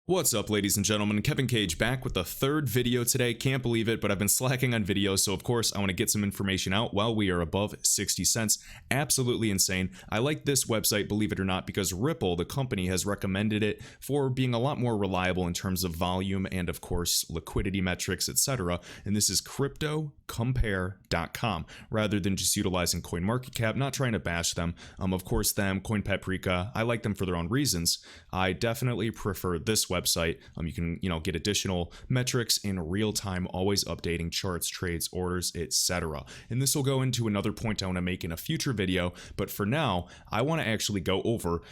What's up, ladies and gentlemen? Kevin Cage back with the third video today. Can't believe it, but I've been slacking on videos, so of course I want to get some information out while we are above 60 cents. Absolutely insane. I like this website, believe it or not, because Ripple, the company, has recommended it for being a lot more reliable in terms of volume and of course liquidity metrics, etc. And this is cryptocompare.com rather than just utilizing CoinMarketCap. Not trying to bash them. Of course, them, CoinPaprika, I like them for their own reasons. I definitely prefer this website. You can, get additional metrics in real time, always updating charts, trades, orders, etc. And this will go into another point I want to make in a future video, but for now, I want to actually go over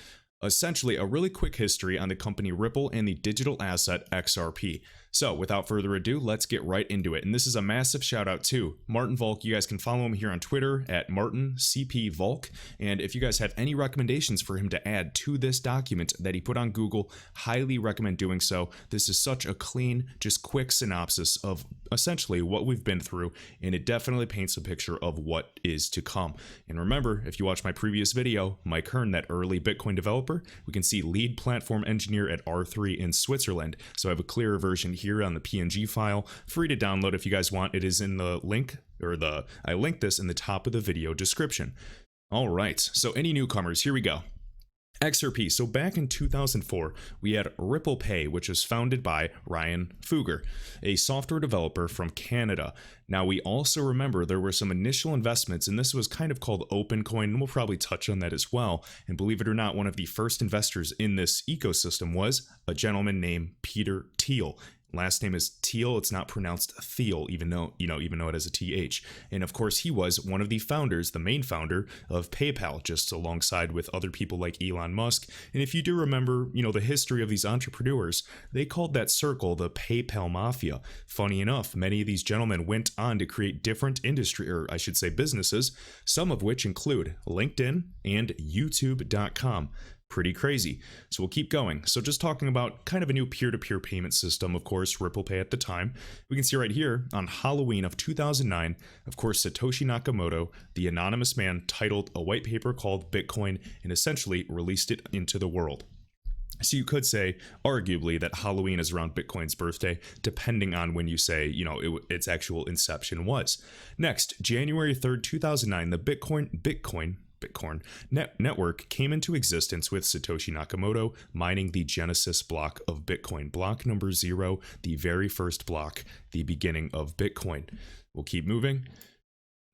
essentially a really quick history on the company Ripple and the digital asset XRP. So without further ado, let's get right into it. And this is a massive shout out to Martin Volk. You guys can follow him here on Twitter at MartinCPVolk. And if you guys have any recommendations for him to add to this document that he put on Google, highly recommend doing so. This is such a clean, just quick synopsis of essentially what we've been through, and it definitely paints a picture of what is to come. And remember, if you watch my previous video, Mike Hearn, that early Bitcoin developer, we can see lead platform engineer at R3 in Switzerland. So I have a clearer version here on the PNG file, free to download if you guys want. It is in the link, I linked this in the top of the video description. All right, so any newcomers, here we go. XRP. So back in 2004, we had Ripple Pay, which was founded by Ryan Fugger, a software developer from Canada. Now, we also remember there were some initial investments, and this was kind of called OpenCoin, and we'll probably touch on that as well. And believe it or not, one of the first investors in this ecosystem was a gentleman named Peter Thiel. Last name is Thiel. It's not pronounced Thiel, even though it has a TH. And of course, he was one of the founders, the main founder of PayPal, just alongside with other people like Elon Musk. And if you do remember, the history of these entrepreneurs, they called that circle the PayPal Mafia. Funny enough, many of these gentlemen went on to create different industry, or I should say businesses, some of which include LinkedIn and YouTube.com. Pretty crazy. So we'll keep going. So just talking about kind of a new peer-to-peer payment system, of course, Ripple Pay at the time. We can see right here on Halloween of 2009, of course, Satoshi Nakamoto, the anonymous man, titled a white paper called Bitcoin and essentially released it into the world. So you could say, arguably, that Halloween is around Bitcoin's birthday, depending on when you say, its actual inception was. Next, January 3rd, 2009, the Bitcoin network came into existence with Satoshi Nakamoto mining the Genesis block of Bitcoin. Block number 0, the very first block, the beginning of Bitcoin. We'll keep moving.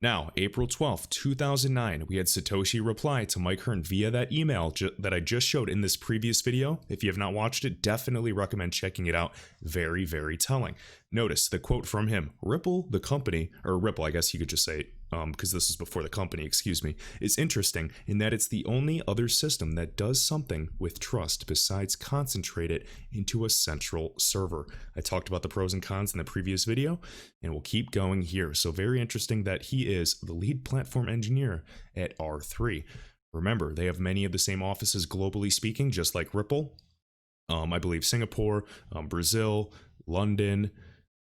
Now, April 12th, 2009, we had Satoshi reply to Mike Hearn via that email that I just showed in this previous video. If you have not watched it, definitely recommend checking it out. Very, very telling. Notice the quote from him, Ripple, the company, or Ripple, I guess you could just say, because this is before the company, is interesting in that it's the only other system that does something with trust besides concentrate it into a central server. I talked about the pros and cons in the previous video, and we'll keep going here. So very interesting that he is the lead platform engineer at R3. Remember, they have many of the same offices globally speaking, just like Ripple. I believe Singapore, Brazil, London,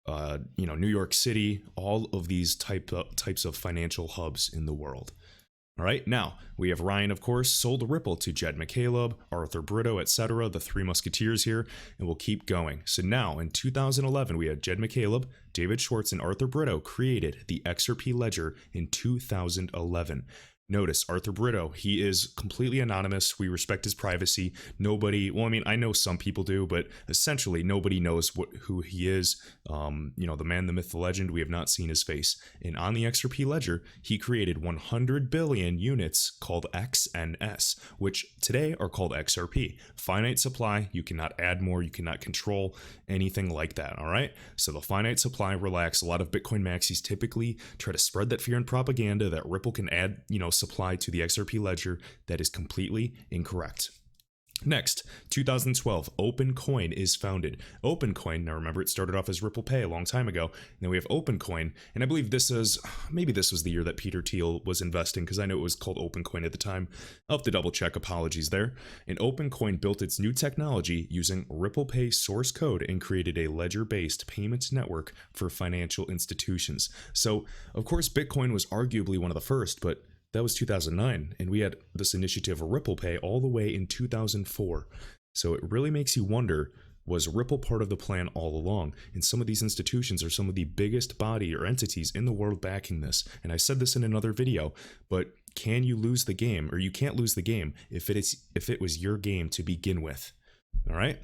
New York City, all of these types of financial hubs in the world. All right, now we have Ryan, of course, sold Ripple to Jed McCaleb, Arthur Brito, etc., the three musketeers here, and we'll keep going. So now in 2011, we had Jed McCaleb, David Schwartz, and Arthur Brito created the XRP ledger in 2011. Notice Arthur Brito, he is completely anonymous. We respect his privacy. I know some people do, but essentially nobody knows who he is. The man, the myth, the legend, we have not seen his face. And on the XRP ledger, he created 100 billion units called XNS, which today are called XRP. Finite supply, you cannot add more, you cannot control anything like that, all right? So the finite supply, relax. A lot of Bitcoin maxis typically try to spread that fear and propaganda that Ripple can add, supply to the XRP ledger. That is completely incorrect. Next, 2012, OpenCoin is founded. OpenCoin, now remember it started off as Ripple Pay a long time ago, and then we have OpenCoin, and I believe this was the year that Peter Thiel was investing, because I know it was called OpenCoin at the time. I'll have to double check, apologies there. And OpenCoin built its new technology using Ripple Pay source code and created a ledger-based payments network for financial institutions. So, of course, Bitcoin was arguably one of the first, but that was 2009, and we had this initiative of Ripple Pay all the way in 2004. So it really makes you wonder Was Ripple part of the plan all along? And some of these institutions are some of the biggest body or entities in the world backing this. And I said this in another video, but can you lose the game? Or you can't lose the game if it was your game to begin with. All right.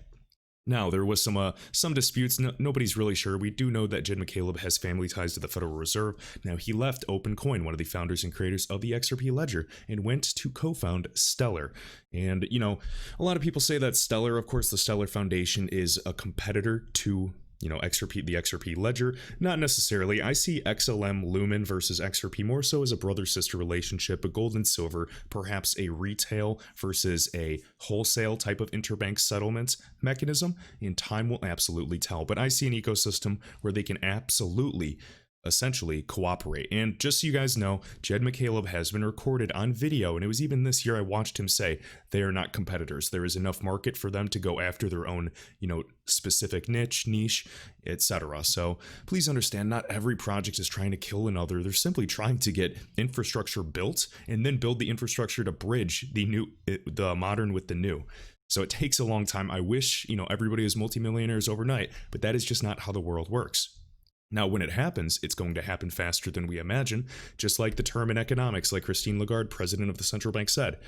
Now, there was some disputes. Nobody's really sure. We do know that Jed McCaleb has family ties to the Federal Reserve. Now, he left OpenCoin, one of the founders and creators of the XRP ledger, and went to co-found Stellar. And, a lot of people say that Stellar, of course, the Stellar Foundation is a competitor to XRP, the XRP ledger. Not necessarily. I see XLM Lumen versus XRP more so as a brother-sister relationship, a gold and silver, perhaps a retail versus a wholesale type of interbank settlement mechanism, and time will absolutely tell. But I see an ecosystem where they can absolutely essentially cooperate. And just so you guys know, Jed McCaleb has been recorded on video, and it was even this year I watched him say they are not competitors. There is enough market for them to go after their own, specific niche, etc. So please understand, not every project is trying to kill another. They're simply trying to get infrastructure built and then build the infrastructure to bridge the modern with the new. So it takes a long time. I wish, everybody is multimillionaires overnight, but that is just not how the world works. Now, when it happens, it's going to happen faster than we imagine, just like the term in economics, like Christine Lagarde, president of the central bank, said,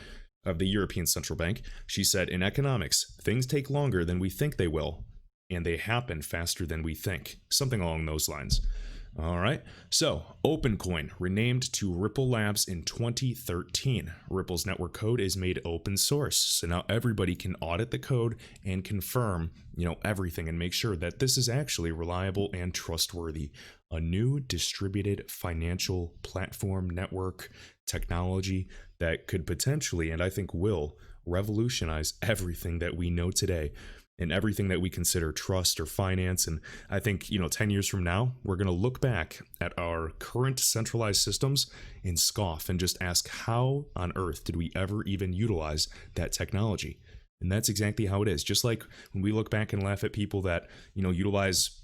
of the European Central Bank. She said, in economics, things take longer than we think they will, and they happen faster than we think. Something along those lines. All right, so OpenCoin renamed to Ripple Labs in 2013. Ripple's network code is made open source, so now everybody can audit the code and confirm, everything and make sure that this is actually reliable and trustworthy. A new distributed financial platform network technology that could potentially, and I think will, revolutionize everything that we know today. And everything that we consider trust or finance. And I think, 10 years from now, we're going to look back at our current centralized systems and scoff and just ask, how on earth did we ever even utilize that technology? And that's exactly how it is. Just like when we look back and laugh at people that, utilize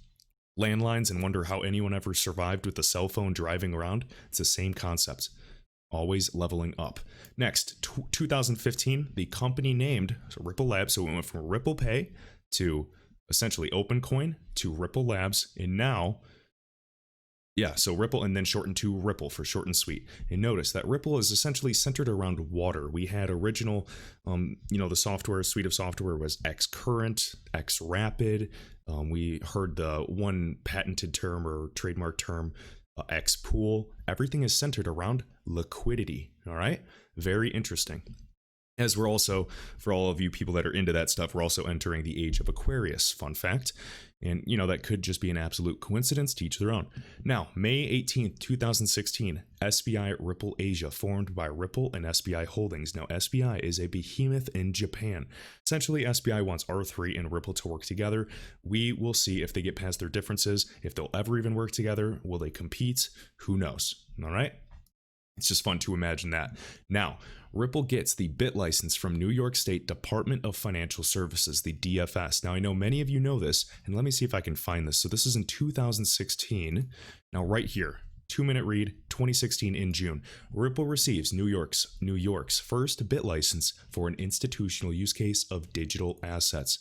landlines and wonder how anyone ever survived with a cell phone driving around, it's the same concept. Always leveling up. Next, 2015, the company named Ripple Labs. So it went from Ripple Pay to essentially OpenCoin to Ripple Labs. And now, so Ripple, and then shortened to Ripple for short and sweet. And notice that Ripple is essentially centered around water. We had original, the software, suite of software was Xcurrent, Xrapid. We heard the one patented term or trademark term, Xpool. Everything is centered around liquidity. All right. Very interesting. As we're also, for all of you people that are into that stuff, we're also entering the age of Aquarius. Fun fact. And, that could just be an absolute coincidence, to each their own. Now, May 18th, 2016, SBI Ripple Asia, formed by Ripple and SBI Holdings. Now, SBI is a behemoth in Japan. Essentially, SBI wants R3 and Ripple to work together. We will see if they get past their differences, if they'll ever even work together. Will they compete? Who knows? All right. It's just fun to imagine that. Now, Ripple gets the BIT license from New York State Department of Financial Services, the DFS. Now, I know many of you know this, and let me see if I can find this. So this is in 2016. Now, right here, 2-minute read, 2016 in June. Ripple receives New York's first BIT license for an institutional use case of digital assets.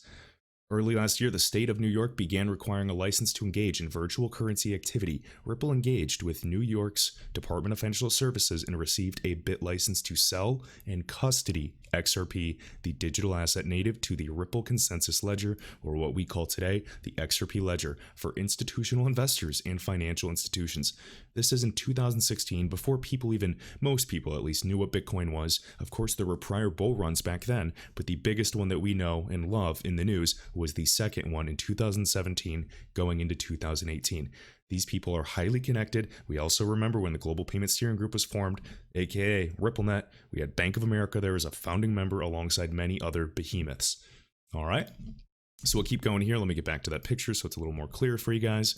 Early last year, the state of New York began requiring a license to engage in virtual currency activity. Ripple engaged with New York's Department of Financial Services and received a BIT license to sell and custody XRP, the digital asset native to the Ripple Consensus Ledger, or what we call today the XRP Ledger, for institutional investors and financial institutions. This is in 2016, before most people at least, knew what Bitcoin was. Of course, there were prior bull runs back then, but the biggest one that we know and love in the news was the second one in 2017 going into 2018. These people are highly connected. We also remember when the Global Payment Steering Group was formed, aka RippleNet. We had Bank of America there as a founding member alongside many other behemoths. All right. So we'll keep going here. Let me get back to that picture so it's a little more clear for you guys.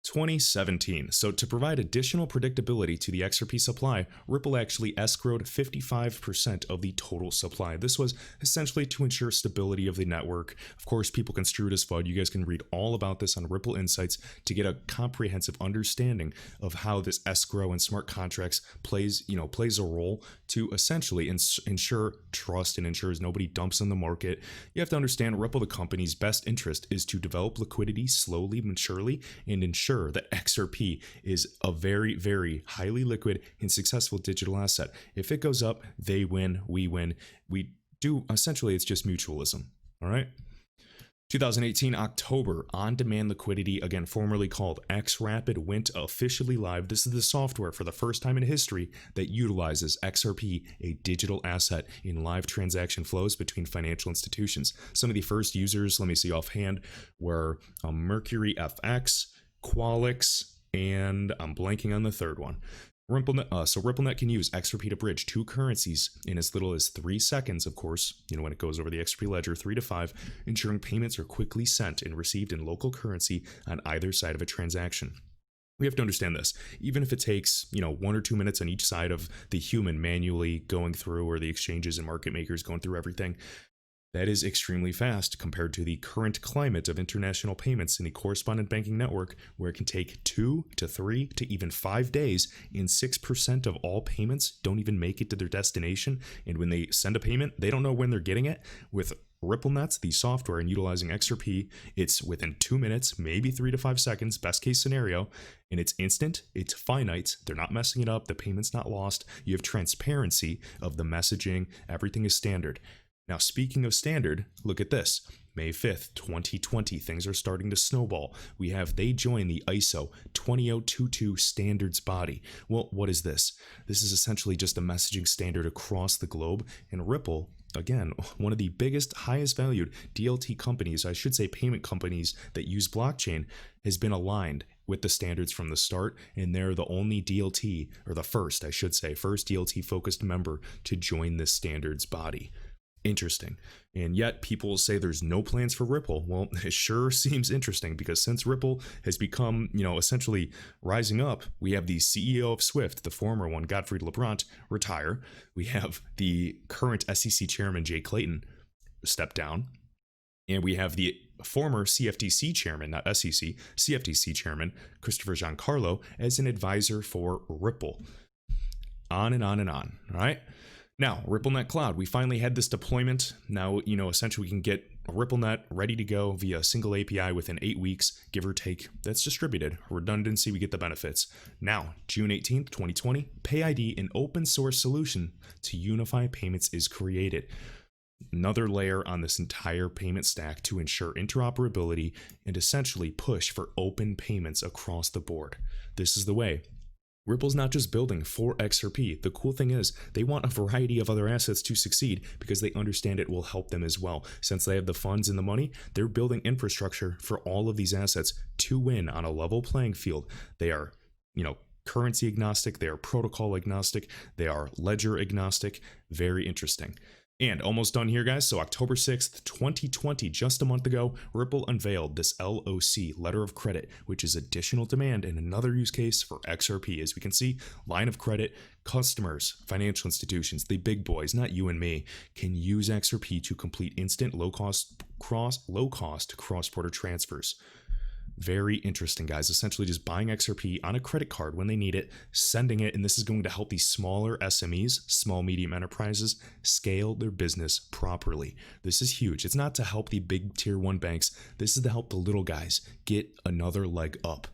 2017. So to provide additional predictability to the XRP supply, Ripple actually escrowed 55% of the total supply. This was essentially to ensure stability of the network. Of course, people construe it as FUD. You guys can read all about this on Ripple Insights to get a comprehensive understanding of how this escrow and smart contracts plays a role to essentially ensure trust and ensures nobody dumps on the market. You have to understand Ripple, the company's best interest is to develop liquidity slowly but surely and ensure that XRP is a very, very highly liquid and successful digital asset. If it goes up, they win, we win. We do, essentially, it's just mutualism. All right. 2018 October, on-demand liquidity, again formerly called XRapid, went officially live. This is the software for the first time in history that utilizes XRP, a digital asset, in live transaction flows between financial institutions. Some of the first users, let me see offhand, were Mercury FX, Qualix, and I'm blanking on the third one. RippleNet can use XRP to bridge two currencies in as little as 3 seconds, of course, when it goes over the XRP ledger, 3 to 5, ensuring payments are quickly sent and received in local currency on either side of a transaction. We have to understand this. Even if it takes, 1 or 2 minutes on each side of the human manually going through, or the exchanges and market makers going through everything, that is extremely fast compared to the current climate of international payments in the correspondent banking network, where it can take 2 to 3 to even 5 days, and 6% of all payments don't even make it to their destination. And when they send a payment, they don't know when they're getting it. With RippleNet, the software, and utilizing XRP, it's within 2 minutes, maybe 3 to 5 seconds, best case scenario, and it's instant, it's finite, they're not messing it up, the payment's not lost, you have transparency of the messaging, everything is standard. Now, speaking of standard, look at this. May 5th, 2020, things are starting to snowball. They join the ISO 20022 standards body. Well, what is this? This is essentially just a messaging standard across the globe, and Ripple, again, one of the biggest, highest valued DLT companies, I should say payment companies that use blockchain, has been aligned with the standards from the start, and they're the only DLT, or the first DLT focused member to join this standards body. Interesting. And yet people say there's no plans for Ripple. Well, it sure seems interesting, because since Ripple has become, essentially rising up, we have the CEO of Swift, the former one, Godfrey Lebrant, retire. We have the current SEC chairman, Jay Clayton, step down. And we have the former CFTC chairman, not SEC, CFTC chairman, Christopher Giancarlo, as an advisor for Ripple. On and on and on. All right. Now, RippleNet Cloud, we finally had this deployment. Now, essentially we can get RippleNet ready to go via a single API within 8 weeks, give or take. That's distributed. Redundancy, we get the benefits. Now, June 18th, 2020, PayID, an open source solution to unify payments, is created. Another layer on this entire payment stack to ensure interoperability and essentially push for open payments across the board. This is the way. Ripple's not just building for XRP. The cool thing is they want a variety of other assets to succeed, because they understand it will help them as well. Since they have the funds and the money, they're building infrastructure for all of these assets to win on a level playing field. They are, currency agnostic, they are protocol agnostic, they are ledger agnostic. Very interesting. And almost done here, guys. So October 6th, 2020, just a month ago, Ripple unveiled this LOC, letter of credit, which is additional demand and another use case for XRP. As we can see, line of credit, customers, financial institutions, the big boys, not you and me, can use XRP to complete instant low-cost cross-border transfers. Very interesting, guys. Essentially just buying XRP on a credit card when they need it, sending it, and this is going to help these smaller SMEs, small medium enterprises, scale their business properly. This is huge. It's not to help the big tier 1 banks. This is to help the little guys get another leg up.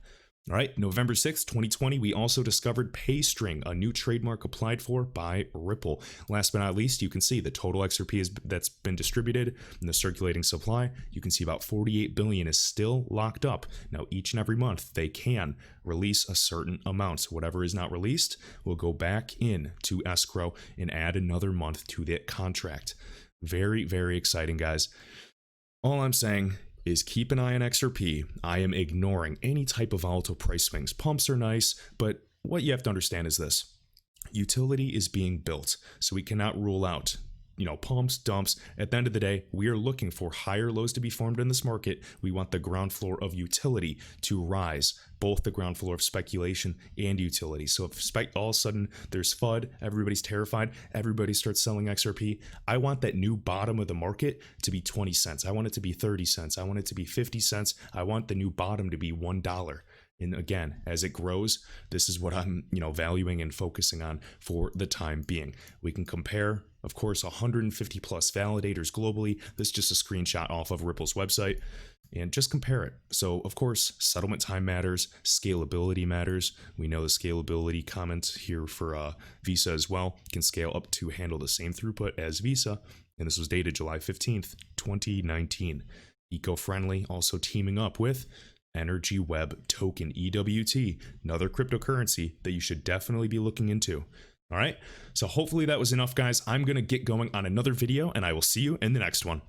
All right, November 6th, 2020, we also discovered PayString, a new trademark applied for by Ripple. Last but not least, you can see the total XRP that's been distributed in the circulating supply. You can see about 48 billion is still locked up. Now, each and every month, they can release a certain amount. Whatever is not released will go back in to escrow and add another month to that contract. Very, very exciting, guys. All I'm saying is keep an eye on XRP. I am ignoring any type of volatile price swings. Pumps are nice, but what you have to understand is this. Utility is being built, so we cannot rule out pumps, dumps. At the end of the day, we are looking for higher lows to be formed in this market. We want the ground floor of utility to rise, both the ground floor of speculation and utility. So if all of a sudden there's FUD, everybody's terrified, everybody starts selling XRP, I want that new bottom of the market to be 20 cents. I want it to be 30 cents. I want it to be 50 cents. I want the new bottom to be $1. And again, as it grows, this is what I'm, valuing and focusing on for the time being. We can compare, of course, 150 plus validators globally. This is just a screenshot off of Ripple's website, and just compare it. So, of course, settlement time matters, scalability matters. We know the scalability comment here for Visa as well can scale up to handle the same throughput as Visa. And this was dated July 15th, 2019. Eco-friendly, also teaming up with Energy Web Token, EWT, another cryptocurrency that you should definitely be looking into. All right, so hopefully that was enough, guys. I'm going to get going on another video, and I will see you in the next one.